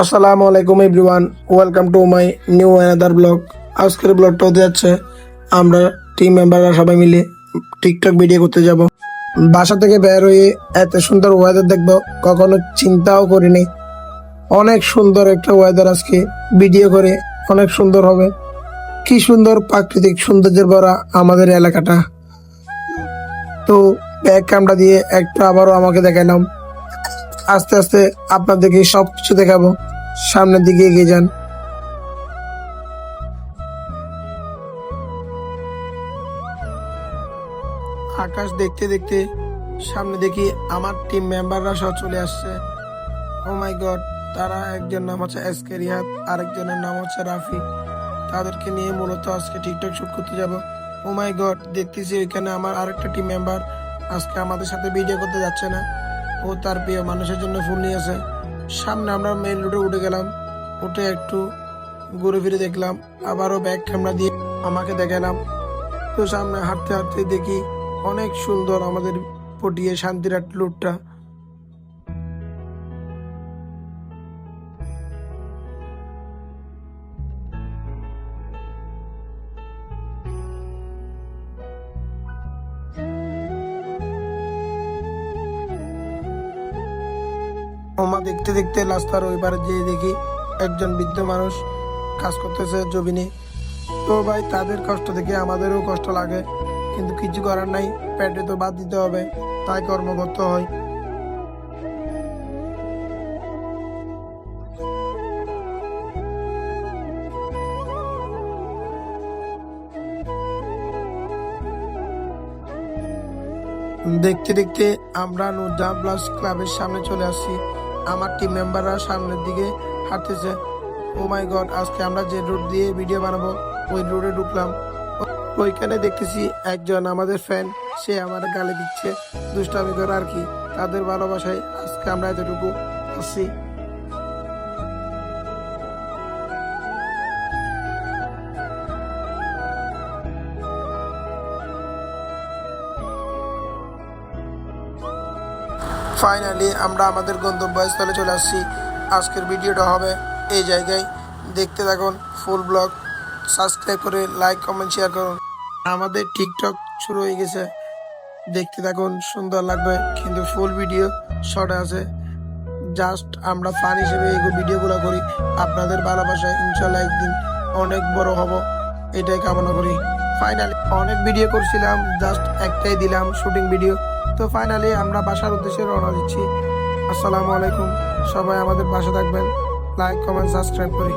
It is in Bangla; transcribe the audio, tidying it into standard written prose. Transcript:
আসসালামু আলাইকুম everyone, welcome to my new another blog. আজকের ব্লগটা হতে যাচ্ছে আমরা টিম মেম্বাররা সবাই মিলে টিকটক ভিডিও করতে যাব। বাসা থেকে বের হয়ে এত সুন্দর ওয়েদার দেখবো কখনো চিন্তাও করিনি। অনেক সুন্দর একটা ওয়েদার, আজকে ভিডিও করে অনেক সুন্দর হবে। কি সুন্দর প্রাকৃতিক সৌন্দর্যের ভরা আমাদের এলাকাটা। তো ব্যাক ক্যামেরা দিয়ে একটু আবারও আমাকে দেখালাম। আস্তে আস্তে আপনাদেরকে সবকিছু দেখাবো, সামনের দিকে এগিয়ে যান। আকাশ দেখতে দেখতে সামনে দেখি আমার টিম মেম্বাররা সব চলে আসছে। ও মাই গড, তারা একজন নাম হচ্ছে এসকে রিহাদ, আরেকজনের নাম হচ্ছে রাফি। তাদেরকে নিয়ে মূলত আজকে টিকটক শুট করতে যাব। ও মাই গড, দেখতেছি ওইখানে আমার আরেকটা টিম মেম্বার আজকে আমাদের সাথে ভিডিও করতে যাচ্ছে না। ও তার প্রিয় মানুষের জন্য ফুল নিয়েছে। সামনে আমরা মেইন রোডে উঠে গেলাম, উঠে একটু ঘুরে ফিরে দেখলাম, আবারও ব্যাক ক্যামেরা দিয়ে আমাকে দেখালাম। তো সামনে হাঁটতে হাঁটতে দেখি অনেক সুন্দর আমাদের পটিয়ে শান্তিরাট লুটটা। ওমা দেখতে দেখতে রাস্তার ওই পারে যেয়ে দেখি একজন বৃদ্ধ মানুষ কাজ করতেছে জমিনে। তো ভাই, তাদের কষ্ট দেখে আমাদেরও কষ্ট লাগে, কিন্তু কিছু করার নাই, পেটে তো বাদ দিতে হবে, তাই কর্ম করতে হয়। দেখতে দেখতে আমরা নুরজাহান প্লাস ক্লাবের সামনে চলে আসছি। আমার টিম মেম্বাররা সামনের দিকে হাঁটতেছে। ও মাই গড, আজকে আমরা যে রুট দিয়ে ভিডিও বানাবো ওই রুটে ঢুকলাম। ওইখানে দেখতেছি একজন আমাদের ফ্যান, সে আমার গালে দিচ্ছে, দুষ্টামি করে আর কি। তাদের ভালোবাসায় আজকে আমরা এতটুকু আসছি। ফাইনালি আমরা আমাদের গন্তব্যস্থলে চলে আসছি। আজকের ভিডিওটা হবে এই জায়গায়। দেখতে থাকুন ফুল ব্লগ, সাবস্ক্রাইব করে লাইক কমেন্ট শেয়ার করুন। আমাদের টিকটক শুরু হয়ে গেছে, দেখতে থাকুন, সুন্দর লাগবে, কিন্তু ফুল ভিডিও শর্ট আছে। জাস্ট আমরা ফান হিসেবে এই ভিডিওগুলো করি। আপনাদের ভালোবাসায় ইনশাল্লাহ একদিন অনেক বড় হব, এটাই কামনা করি। ফাইনালি অনেক ভিডিও করছিলাম, জাস্ট একটাই দিলাম শুটিং ভিডিও। তো ফাইনালি আমরা বাসার উদ্দেশ্যে রওনা দিচ্ছি। আসসালামু আলাইকুম, সবাই আমাদের পাশে থাকবেন, লাইক কমেন্ট সাবস্ক্রাইব করি।